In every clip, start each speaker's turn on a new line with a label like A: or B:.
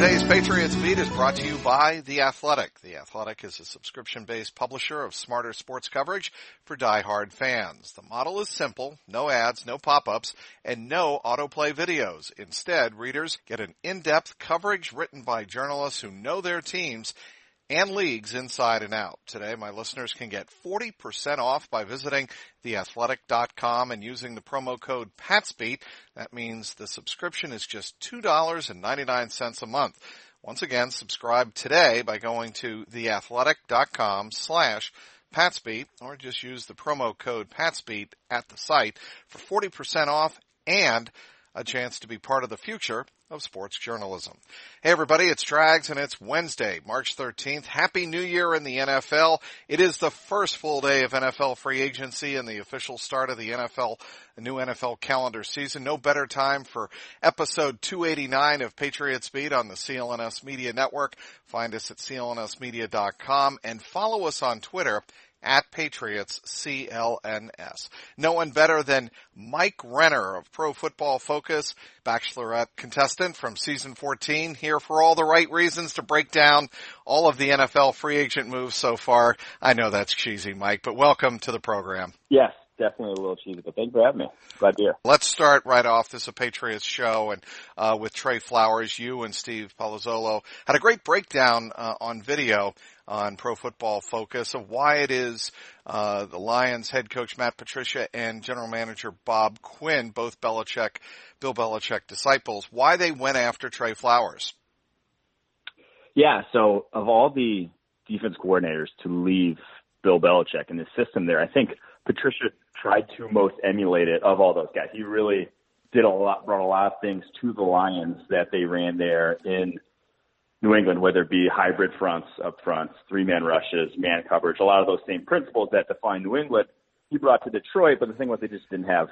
A: Today's Patriots Beat is brought to you by The Athletic. The Athletic is a subscription-based publisher of smarter sports coverage for die-hard fans. The model is simple: no ads, no pop-ups, and no autoplay videos. Instead, readers get an in-depth coverage written by journalists who know their teams and leagues inside and out. Today, my listeners can get 40% off by visiting theathletic.com and using the promo code PATSBEAT. That means the subscription is just $2.99 a month. Once again, subscribe today by going to theathletic.com/PatsBeat or just use the promo code PatsBeat at the site for 40% off and a chance to be part of the future of sports journalism. Hey everybody, it's Drags and it's Wednesday, March 13th. Happy New Year in the NFL. It is the first full day of NFL free agency and the official start of the new NFL calendar season. No better time for episode 289 of Patriots Beat on the CLNS Media Network. Find us at clnsmedia.com and follow us on Twitter at Patriots CLNS. No one better than Mike Renner of Pro Football Focus, Bachelorette contestant from season 14, here for all the right reasons to break down all of the NFL free agent moves so far. I know that's cheesy, Mike, but welcome to the program.
B: Yes, definitely a little cheesy, but thanks for having me. Glad to be here.
A: Let's start right off. This is a Patriots show, and with Trey Flowers, you and Steve Palazzolo had a great breakdown on video on Pro Football Focus of why it is the Lions head coach Matt Patricia and general manager Bob Quinn, both Bill Belichick disciples, why they went after Trey Flowers.
B: Yeah, so of all the defense coordinators to leave Bill Belichick in the system there, I think Patricia tried to most emulate it of all those guys. He really brought a lot of things to the Lions that they ran there in New England, whether it be hybrid fronts up front, three-man rushes, man coverage, a lot of those same principles that define New England, he brought to Detroit. But the thing was, they just didn't have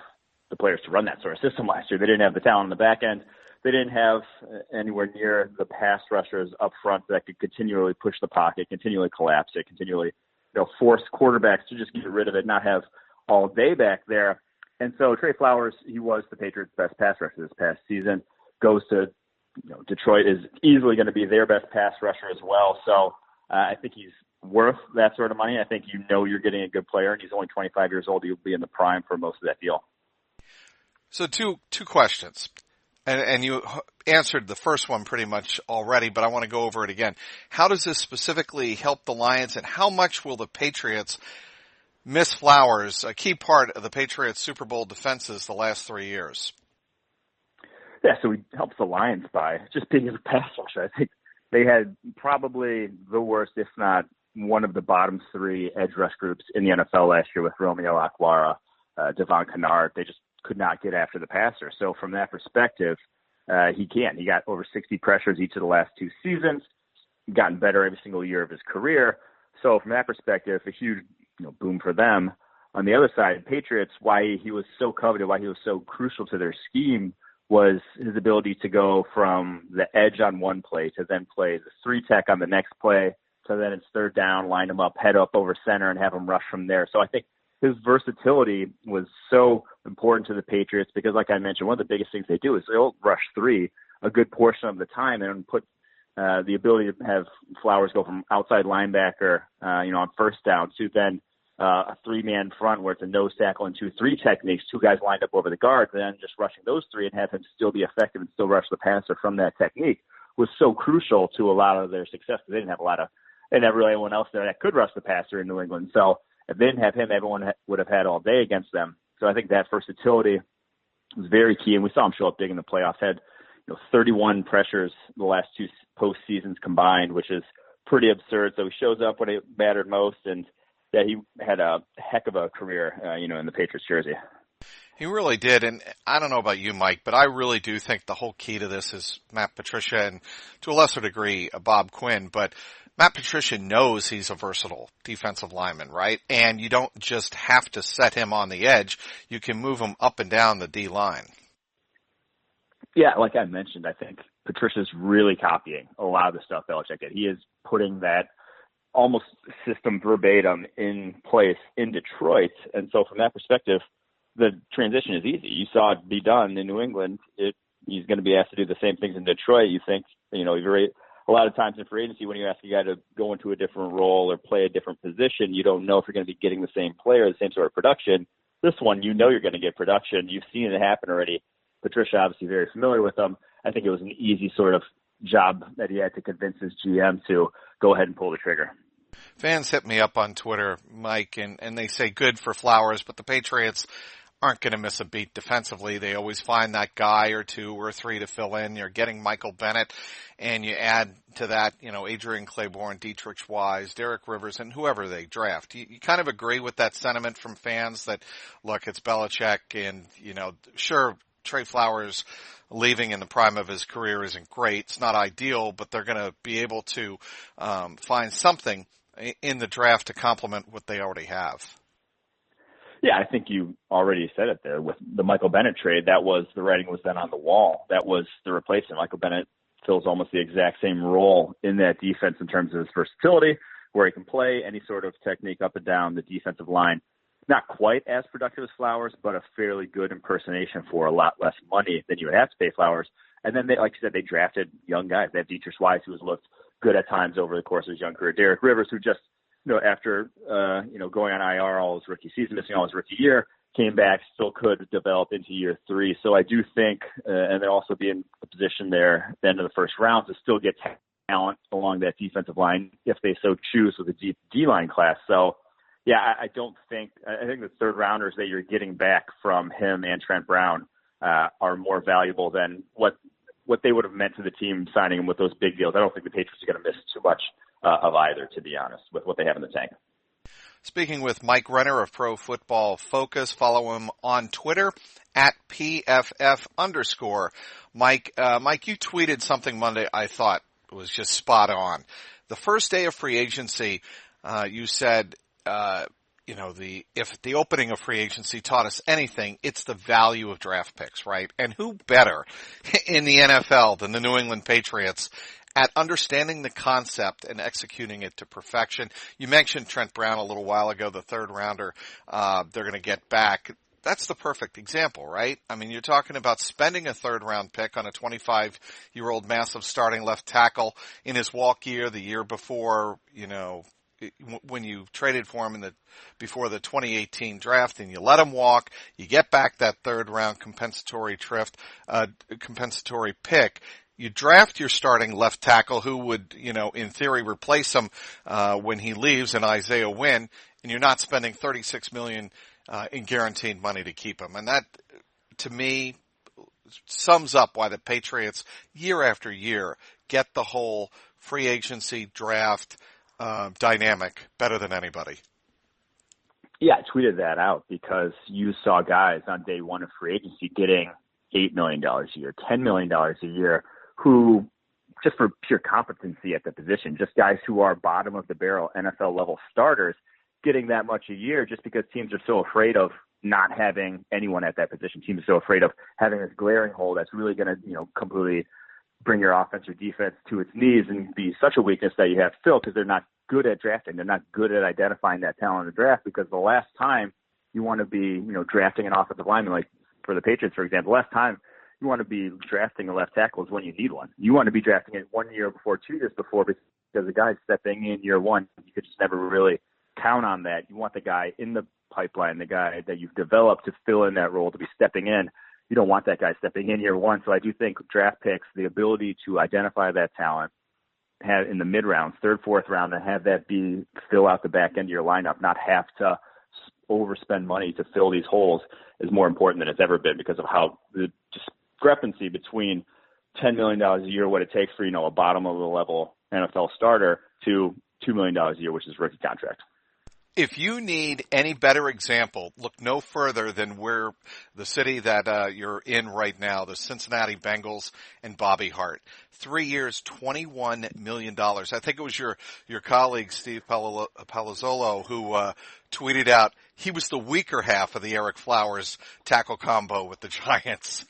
B: the players to run that sort of system last year. They didn't have the talent on the back end. They didn't have anywhere near the pass rushers up front that could continually push the pocket, continually collapse it, continually force quarterbacks to just get rid of it, not have all day back there. And so Trey Flowers, he was the Patriots' best pass rusher this past season, goes to Detroit, is easily going to be their best pass rusher as well. So I think he's worth that sort of money. I think you're getting a good player, and he's only 25 years old. He'll be in the prime for most of that deal.
A: So two questions, and you answered the first one pretty much already, but I want to go over it again. How does this specifically help the Lions, and how much will the Patriots miss Flowers, a key part of the Patriots' Super Bowl defenses the last 3 years?
B: Yeah, so he helps the Lions by just being a pass rusher. I think they had probably the worst, if not one of the bottom three edge rush groups in the NFL last year with Romeo Okwara, Devon Kennard. They just could not get after the passer. So from that perspective, he can. He got over 60 pressures each of the last two seasons, gotten better every single year of his career. So from that perspective, a huge boom for them. On the other side, Patriots, why he was so coveted, why he was so crucial to their scheme was his ability to go from the edge on one play to then play the three tech on the next play. So then it's third down, line him up, head up over center, and have him rush from there. So I think his versatility was so important to the Patriots because, like I mentioned, one of the biggest things they do is they'll rush three a good portion of the time and put the ability to have Flowers go from outside linebacker, on first down to then a three-man front where it's a nose tackle and 2-3 techniques, two guys lined up over the guards, and then just rushing those three and have him still be effective and still rush the passer from that technique was so crucial to a lot of their success. They didn't have really anyone else there that could rush the passer in New England. So if they didn't have him, everyone would have had all day against them. So I think that versatility was very key, and we saw him show up big in the playoffs. Had 31 pressures the last two postseasons combined, which is pretty absurd. So he shows up when it mattered most, and yeah, he had a heck of a career, in the Patriots jersey.
A: He really did, and I don't know about you, Mike, but I really do think the whole key to this is Matt Patricia and, to a lesser degree, Bob Quinn. But Matt Patricia knows he's a versatile defensive lineman, right? And you don't just have to set him on the edge. You can move him up and down the D-line.
B: Yeah, like I mentioned, I think Patricia's really copying a lot of the stuff Belichick did. He is putting that almost system verbatim in place in Detroit. And so from that perspective, the transition is easy. You saw it be done in New England. It he's going to be asked to do the same things in Detroit. You think, a lot of times in free agency when you ask a guy to go into a different role or play a different position, you don't know if you're going to be getting the same player, the same sort of production. This one, you're going to get production. You've seen it happen already. Patricia obviously very familiar with him. I think it was an easy sort of job that he had to convince his GM to go ahead and pull the trigger.
A: Fans hit me up on Twitter, Mike, and they say good for Flowers, but the Patriots aren't going to miss a beat defensively. They always find that guy or two or three to fill in. You're getting Michael Bennett, and you add to that, Adrian Claiborne, Dietrich Wise, Derek Rivers, and whoever they draft. You kind of agree with that sentiment from fans that, look, it's Belichick, and, sure, Trey Flowers leaving in the prime of his career isn't great. It's not ideal, but they're going to be able to find something in the draft to complement what they already have.
B: Yeah, I think you already said it there. With the Michael Bennett trade, the writing was then on the wall. That was the replacement. Michael Bennett fills almost the exact same role in that defense in terms of his versatility, where he can play any sort of technique up and down the defensive line. Not quite as productive as Flowers, but a fairly good impersonation for a lot less money than you would have to pay Flowers. And then, like you said, they drafted young guys. They have Dietrich Wise, who has looked good at times over the course of his young career. Derek Rivers, who just, after, going on IR all his rookie season, missing all his rookie year, came back, still could develop into year three. So I do think, and they'll also be in a position there at the end of the first round to still get talent along that defensive line if they so choose with a deep D-line class. So, yeah, I think the third rounders that you're getting back from him and Trent Brown are more valuable than what they would have meant to the team signing him with those big deals. I don't think the Patriots are going to miss too much of either, to be honest, with what they have in the tank.
A: Speaking with Mike Renner of Pro Football Focus, follow him on Twitter at @PFF_. Mike, you tweeted something Monday I thought was just spot on. The first day of free agency, you said, if the opening of free agency taught us anything, it's the value of draft picks, right? And who better in the NFL than the New England Patriots at understanding the concept and executing it to perfection? You mentioned Trent Brown a little while ago, the third rounder, they're going to get back. That's the perfect example, right? I mean, you're talking about spending a third round pick on a 25-year-old massive starting left tackle in his walk year, the year before, when you traded for him before the 2018 draft, and you let him walk, you get back that third round compensatory pick. You draft your starting left tackle who would, in theory replace him, when he leaves, in Isaiah Wynn, and you're not spending $36 million, in guaranteed money to keep him. And that, to me, sums up why the Patriots, year after year, get the whole free agency draft dynamic better than anybody.
B: Yeah, I tweeted that out because you saw guys on day one of free agency getting $8 million a year, $10 million a year, who, just for pure competency at the position, just guys who are bottom of the barrel NFL level starters, getting that much a year just because teams are so afraid of not having anyone at that position. Teams are so afraid of having this glaring hole that's really going to, completely bring your offense or defense to its knees and be such a weakness that you have to fill because they're not good at drafting. They're not good at identifying that talent in the draft, because the last time you want to be, drafting an offensive lineman, like for the Patriots, for example, last time you want to be drafting a left tackle is when you need one. You want to be drafting it 1 year before, 2 years before, because the guy stepping in year one, you could just never really count on that. You want the guy in the pipeline, the guy that you've developed to fill in that role, to be stepping in. You don't want that guy stepping in year one. So I do think draft picks, the ability to identify that talent, have in the mid rounds, third, fourth round, and have that be fill out the back end of your lineup, not have to overspend money to fill these holes, is more important than it's ever been because of how the discrepancy between $10 million a year, what it takes for, a bottom of the level NFL starter, to $2 million a year, which is rookie contract.
A: If you need any better example, look no further than where the city that you're in right now, the Cincinnati Bengals and Bobby Hart. 3 years, $21 million. I think it was your colleague, Steve Palazzolo, who tweeted out he was the weaker half of the Eric Flowers tackle combo with the Giants.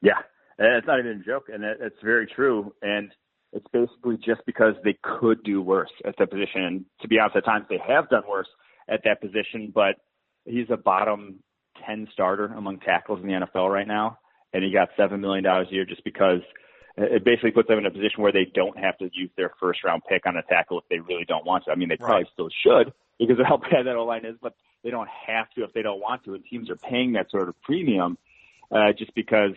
B: Yeah, it's not even a joke, and it's very true. And it's basically just because they could do worse at that position. And to be honest, at times they have done worse at that position, but he's a bottom 10 starter among tackles in the NFL right now. and he got $7 million a year just because it basically puts them in a position where they don't have to use their first-round pick on a tackle if they really don't want to. I mean, they probably still should because of how bad that O-line is, but they don't have to if they don't want to, and teams are paying that sort of premium just because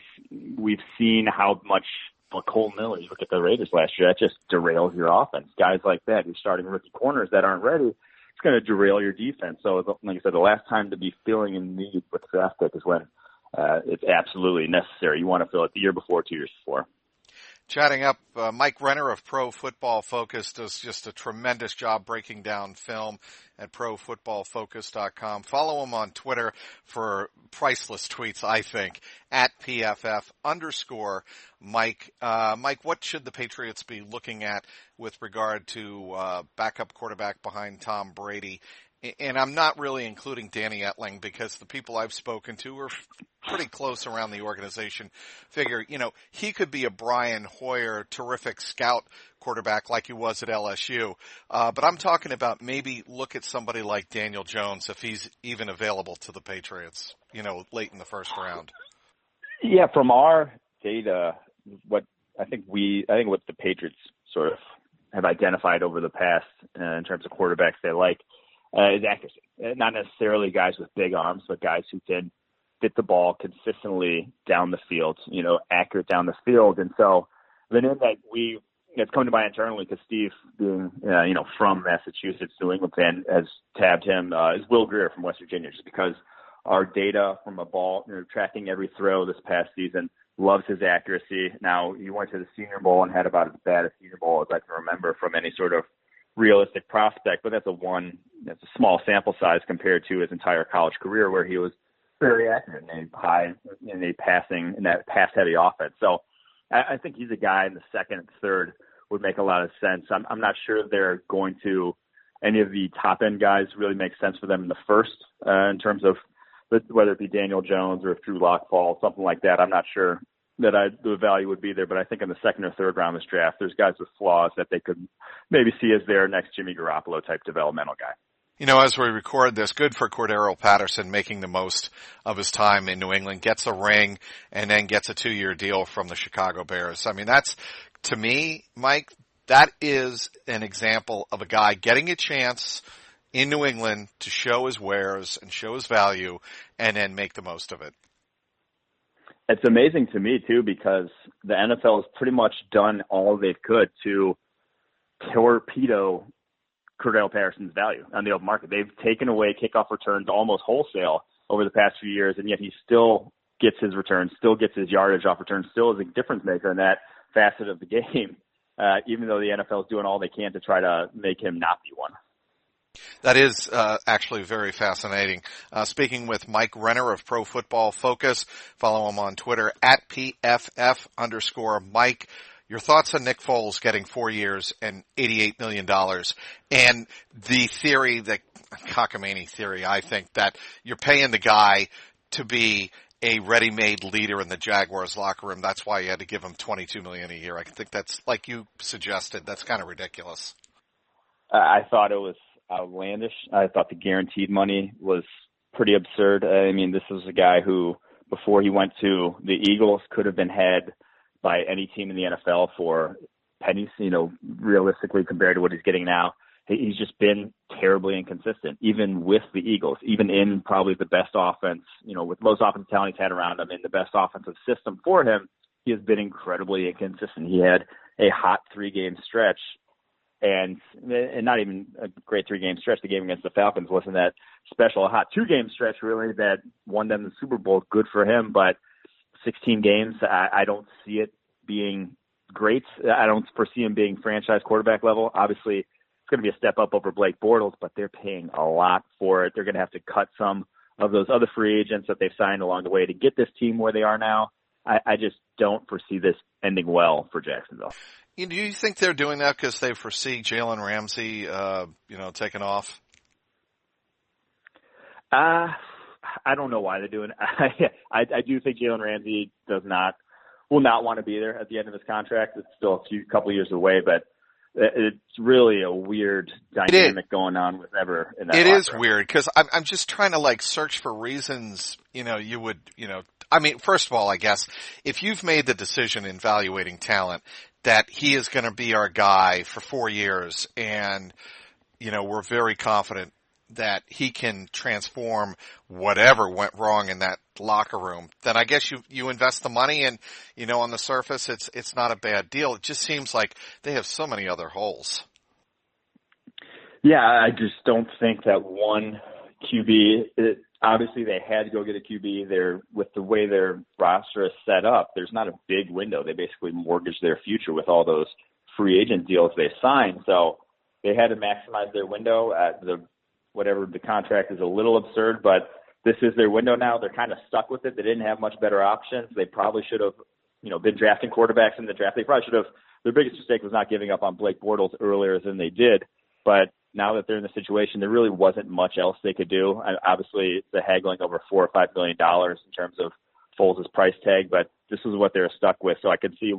B: we've seen how much Cole Miller, you look at the Raiders last year, that just derails your offense. Guys like that, you're starting rookie corners that aren't ready, it's going to derail your defense. So, like I said, the last time to be filling in need with draft pick is when it's absolutely necessary. You want to fill it the year before, 2 years before.
A: Chatting up, Mike Renner of Pro Football Focus does just a tremendous job breaking down film at profootballfocus.com. Follow him on Twitter for priceless tweets, I think, at PFF_Mike. Mike, what should the Patriots be looking at with regard to backup quarterback behind Tom Brady? And I'm not really including Danny Etling because the people I've spoken to are pretty close around the organization figure, he could be a Brian Hoyer, terrific scout quarterback like he was at LSU. But I'm talking about maybe look at somebody like Daniel Jones if he's even available to the Patriots, late in the first round.
B: Yeah, from our data, what the Patriots sort of have identified over the past in terms of quarterbacks they like, is accuracy. Not necessarily guys with big arms, but guys who can fit the ball consistently down the field, accurate down the field. And so the name that it's come to mind internally because Steve, being, from Massachusetts, New England fan, has tabbed him, is Will Greer from West Virginia, just because our data from a ball, tracking every throw this past season, loves his accuracy. Now, he went to the Senior Bowl and had about as bad a Senior Bowl as I can remember from any sort of realistic prospect, but that's a small sample size compared to his entire college career where he was very accurate in that pass heavy offense. So I think he's a guy in the second and third would make a lot of sense. I'm not sure they're going to, any of the top end guys really make sense for them in the first in terms of whether it be Daniel Jones or if Drew Lock falls, something like that. I'm not sure that the value would be there, but I think in the second or third round of this draft, there's guys with flaws that they could maybe see as their next Jimmy Garoppolo type developmental guy.
A: As we record this, good for Cordero Patterson making the most of his time in New England, gets a ring, and then gets a 2-year deal from the Chicago Bears. I mean, that's, to me, Mike, that is an example of a guy getting a chance in New England to show his wares and show his value and then make the most of it.
B: It's amazing to me, too, because the NFL has pretty much done all they could to torpedo Cordell Patterson's value on the open market. They've taken away kickoff returns almost wholesale over the past few years, and yet he still gets his returns, still gets his yardage off returns, still is a difference maker in that facet of the game, even though the NFL is doing all they can to try to make him not be one.
A: That is actually very fascinating. Speaking with Mike Renner of Pro Football Focus, follow him on Twitter at PFF_Mike. Your thoughts on Nick Foles getting 4 years and $88 million and the theory, the cockamamie theory, I think, that you're paying the guy to be a ready-made leader in the Jaguars locker room. That's why you had to give him $22 million a year. I think that's, like you suggested, that's kind of ridiculous.
B: I thought it was outlandish. I thought the guaranteed money was pretty absurd. I mean, this was a guy who, before he went to the Eagles, could have been had by any team in the NFL for pennies, realistically compared to what he's getting now. He's just been terribly inconsistent, even with the Eagles, even in probably the best offense, with most offensive talent he's had around him in the best offensive system for him. He has been incredibly inconsistent. He had a hot 3-game stretch and not even a great 3-game stretch. The game against the Falcons wasn't that special. A hot 2-game stretch, really, that won them the Super Bowl. Good for him, but 16 games, I don't see it being great. I don't foresee him being franchise quarterback level. Obviously, it's going to be a step up over Blake Bortles, but they're paying a lot for it. They're going to have to cut some of those other free agents that they've signed along the way to get this team where they are now. I just don't foresee this ending well for Jacksonville.
A: Do you think they're doing that because they foresee Jalen Ramsey, taking off?
B: I don't know why they're doing it. I do think Jalen Ramsey will not want to be there at the end of his contract. It's still a couple years away, but it's really a weird dynamic going on with Ever in that
A: It
B: locker
A: is
B: room.
A: weird because I'm just trying to like search for reasons, you would, I mean, first of all, I guess if you've made the decision in evaluating talent that he is going to be our guy for 4 years and, we're very confident that he can transform whatever went wrong in that locker room, then I guess you invest the money and, on the surface, it's not a bad deal. It just seems like they have so many other holes.
B: Yeah, I just don't think that one QB, obviously they had to go get a QB. With the way their roster is set up, there's not a big window. They basically mortgaged their future with all those free agent deals they signed. So they had to maximize their window at whatever the contract is a little absurd, but this is their window now. They're kind of stuck with it. They didn't have much better options. They probably should have, been drafting quarterbacks in the draft. They probably should have. Their biggest mistake was not giving up on Blake Bortles earlier than they did. But now that they're in the situation, there really wasn't much else they could do. And obviously, it's haggling over $4 or $5 million in terms of Foles' price tag, but this is what they were stuck with. So I could see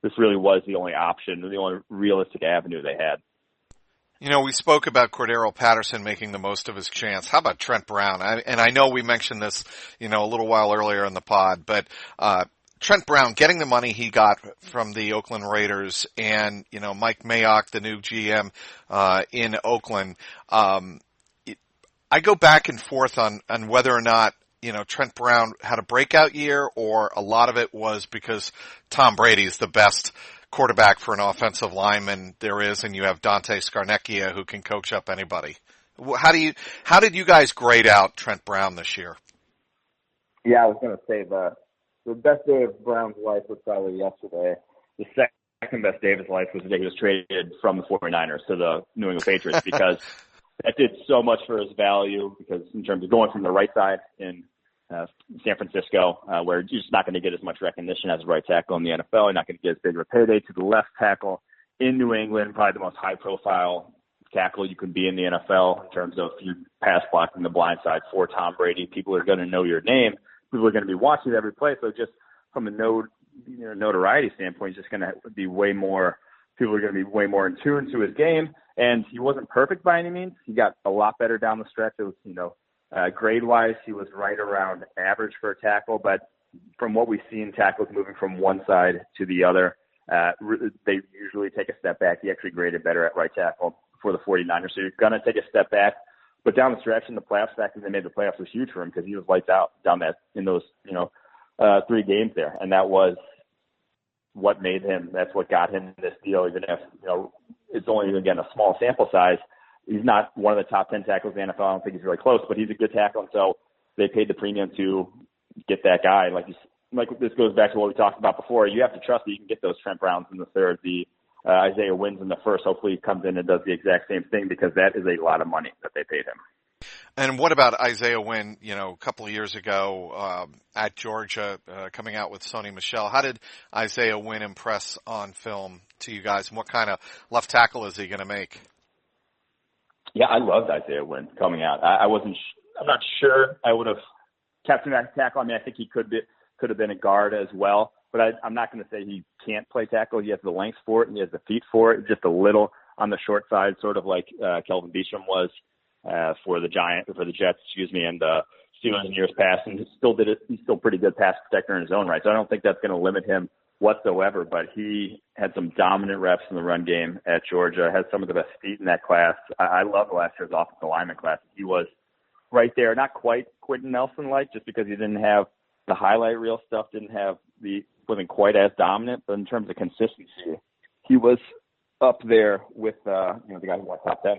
B: this really was the only option, the only realistic avenue they had.
A: We spoke about Cordero Patterson making the most of his chance. How about Trent Brown? And I know we mentioned this, a little while earlier in the pod, but Trent Brown getting the money he got from the Oakland Raiders and, Mike Mayock, the new GM in Oakland. I go back and forth on whether or not, Trent Brown had a breakout year or a lot of it was because Tom Brady's the best quarterback for an offensive lineman there is, and you have Dante Scarnecchia who can coach up anybody. How did you guys grade out Trent Brown this year?
B: Yeah, I was going to say the best day of Brown's life was probably yesterday. The second best day of his life was the day he was traded from the 49ers to the New England Patriots because that did so much for his value because in terms of going from the right side in San Francisco, where you're just not going to get as much recognition as a right tackle in the NFL. You're not going to get as big of a payday to the left tackle in New England, probably the most high-profile tackle you can be in the NFL in terms of you pass blocking the blind side for Tom Brady. People are going to know your name. People are going to be watching every play. So just from a notoriety standpoint, it's just going to be way more. People are going to be way more in tune to his game. And he wasn't perfect by any means. He got a lot better down the stretch. It was, grade-wise, he was right around average for a tackle, but from what we've seen, tackles moving from one side to the other, they usually take a step back. He actually graded better at right tackle for the 49ers, so you're going to take a step back. But down the stretch in the playoffs, the fact that they made the playoffs was huge for him because he was lights out down in those 3 games there, and that was what made him. That's what got him this deal, even if it's only again a small sample size. He's not one of the top 10 tackles in the NFL. I don't think he's really close, but he's a good tackle, and so they paid the premium to get that guy. Like this goes back to what we talked about before. You have to trust that you can get those Trent Browns in the third, the Isaiah Wynns in the first. Hopefully he comes in and does the exact same thing because that is a lot of money that they paid him.
A: And what about Isaiah Wynn, a couple of years ago at Georgia, coming out with Sony Michel? How did Isaiah Wynn impress on film to you guys, and what kind of left tackle is he going to make?
B: Yeah, I loved Isaiah Wynn coming out. I'm not sure I would have kept him at tackle. I mean, I think he could have been a guard as well, but I'm not going to say he can't play tackle. He has the length for it and he has the feet for it. Just a little on the short side, sort of like Kelvin Beachum was for the Jets, and Steelers in years past, and he's still pretty good pass protector in his own right. So I don't think that's going to limit him whatsoever, but he had some dominant reps in the run game at Georgia, had some of the best feet in that class. I love last year's offensive lineman class. He was right there, not quite Quentin Nelson-like, just because he didn't have the highlight reel stuff, wasn't quite as dominant, but in terms of consistency, he was up there with the guy who went top 10.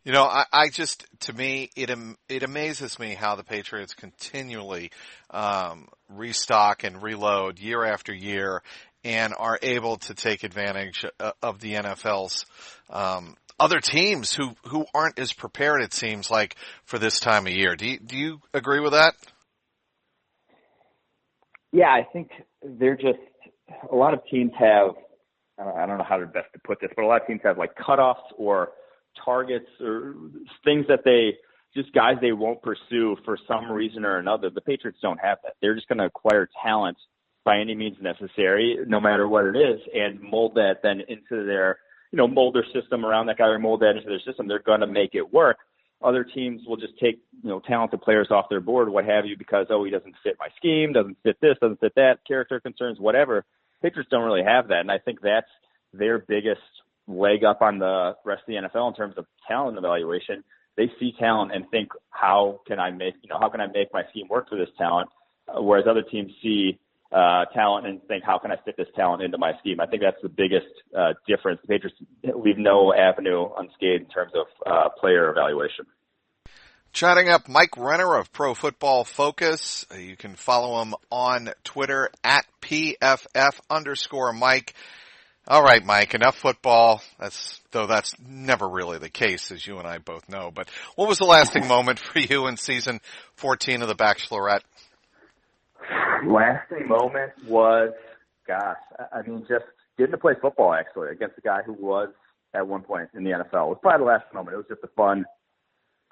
A: I just, to me, it amazes me how the Patriots continually restock and reload year after year and are able to take advantage of the NFL's other teams who aren't as prepared, it seems like, for this time of year. Do you agree with that?
B: Yeah, I think a lot of teams have, I don't know how to best to put this, but a lot of teams have like cutoffs or targets or things that guys they won't pursue for some reason or another. The Patriots don't have that. They're just going to acquire talent by any means necessary, no matter what it is, and mold that then into their, mold their system around that guy or mold that into their system, they're going to make it work. Other teams will just take, talented players off their board, what have you, because, he doesn't fit my scheme, doesn't fit this, doesn't fit that, character concerns, whatever. Patriots don't really have that, and I think that's their biggest leg up on the rest of the NFL in terms of talent evaluation. They see talent and think, how can I make my scheme work for this talent? Whereas other teams see talent and think, how can I fit this talent into my scheme? I think that's the biggest difference. The Patriots leave no avenue unscathed in terms of player evaluation.
A: Chatting up Mike Renner of Pro Football Focus. You can follow him on Twitter at PFF_Mike. All right, Mike, enough football. That's never really the case, as you and I both know. But what was the lasting moment for you in season 14 of The Bachelorette?
B: Lasting moment was, just getting to play football, actually, against a guy who was at one point in the NFL. It was probably the last moment. It was just a fun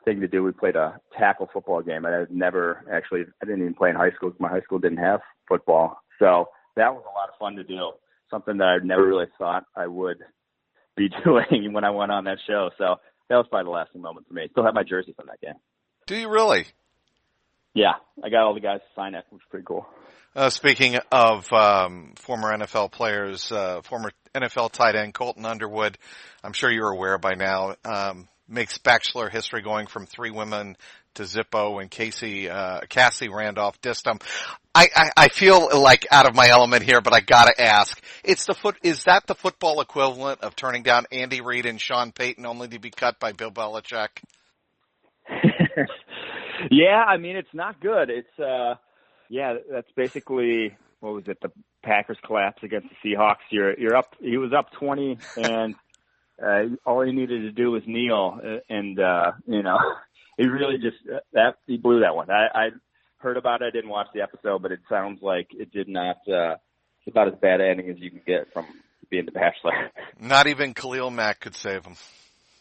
B: thing to do. We played a tackle football game. I didn't even play in high school because my high school didn't have football. So that was a lot of fun to do, something that I never really thought I would be doing when I went on that show. So that was probably the lasting moment for me. Still have my jersey from that game.
A: Do you really?
B: Yeah, I got all the guys to sign it, which is pretty cool.
A: Speaking of former NFL players, former NFL tight end Colton Underwood, I'm sure you're aware by now, makes Bachelor history going from 3 women to Zippo and Cassie Randolph Distum. I feel like out of my element here, but I gotta ask. Is that the football equivalent of turning down Andy Reid and Sean Payton only to be cut by Bill Belichick?
B: Yeah, it's not good. It's, that's basically, what was it, the Packers collapse against the Seahawks. You're up, he was up 20, and all he needed to do was kneel, and, he really just, he blew that one. I heard about it, I didn't watch the episode, but it sounds like it did not, it's about as bad ending as you can get from being the Bachelor.
A: Not even Khalil Mack could save him.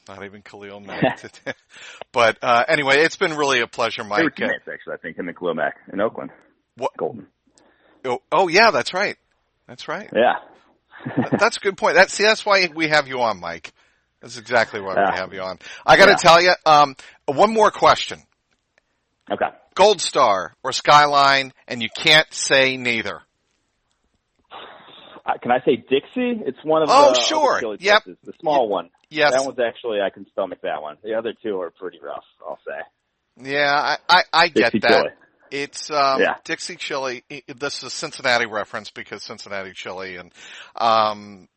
A: Not even Khalil Mack. But anyway, it's been really a pleasure, Mike.
B: They were teammates, actually, I think, him and Khalil Mack in Oakland.
A: What?
B: Golden.
A: Oh, yeah, that's right. That's right.
B: Yeah.
A: That's a good point. That's why we have you on, Mike. That's exactly why we have you on. I got to tell you, one more question.
B: Okay.
A: Gold Star or Skyline, and you can't say neither.
B: Can I say Dixie? It's one of the
A: sure. Yep.
B: Places, the small one.
A: Yes.
B: That one's actually, I can stomach that one. The other two are pretty rough, I'll say.
A: Yeah, I get
B: Dixie
A: that.
B: Chili.
A: It's Dixie Chili. This is a Cincinnati reference because Cincinnati Chili, and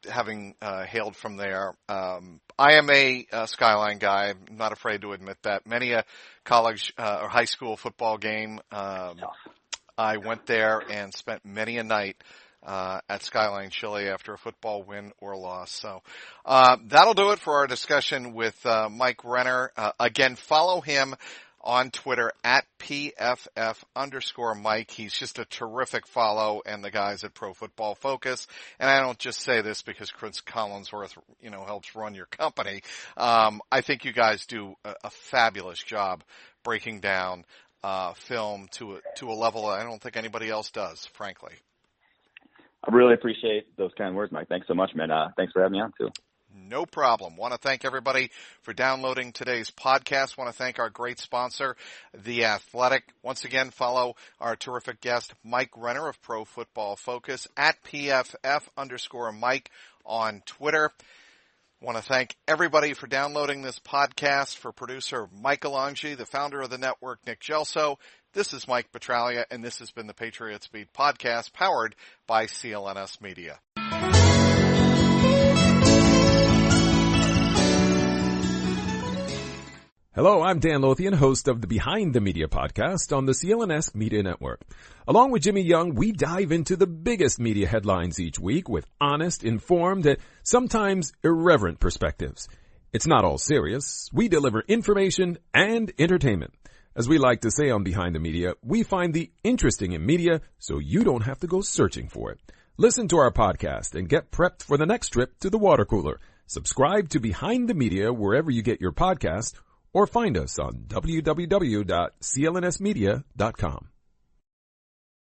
A: having hailed from there, I am a Skyline guy. I'm not afraid to admit that. Many a college or high school football game, I went there and spent many a night at Skyline Chili after a football win or loss. So that'll do it for our discussion with Mike Renner. Again, follow him on Twitter at PFF_Mike. He's just a terrific follow, and the guys at Pro Football Focus. And I don't just say this because Chris Collinsworth, helps run your company. I think you guys do a fabulous job breaking down film to a level I don't think anybody else does, frankly.
B: I really appreciate those kind words, Mike. Thanks so much, man. Thanks for having me on, too.
A: No problem. Want to thank everybody for downloading today's podcast. Want to thank our great sponsor, The Athletic. Once again, follow our terrific guest, Mike Renner of Pro Football Focus at PFF_Mike on Twitter. Want to thank everybody for downloading this podcast. For producer Mike Alongi, the founder of the network, Nick Gelso. This is Mike Petralia, and this has been the Patriots Beat podcast powered by CLNS Media.
C: Hello, I'm Dan Lothian, host of the Behind the Media podcast on the CLNS Media Network. Along with Jimmy Young, we dive into the biggest media headlines each week with honest, informed, and sometimes irreverent perspectives. It's not all serious. We deliver information and entertainment. As we like to say on Behind the Media, we find the interesting in media so you don't have to go searching for it. Listen to our podcast and get prepped for the next trip to the water cooler. Subscribe to Behind the Media wherever you get your podcast, or find us on www.clnsmedia.com.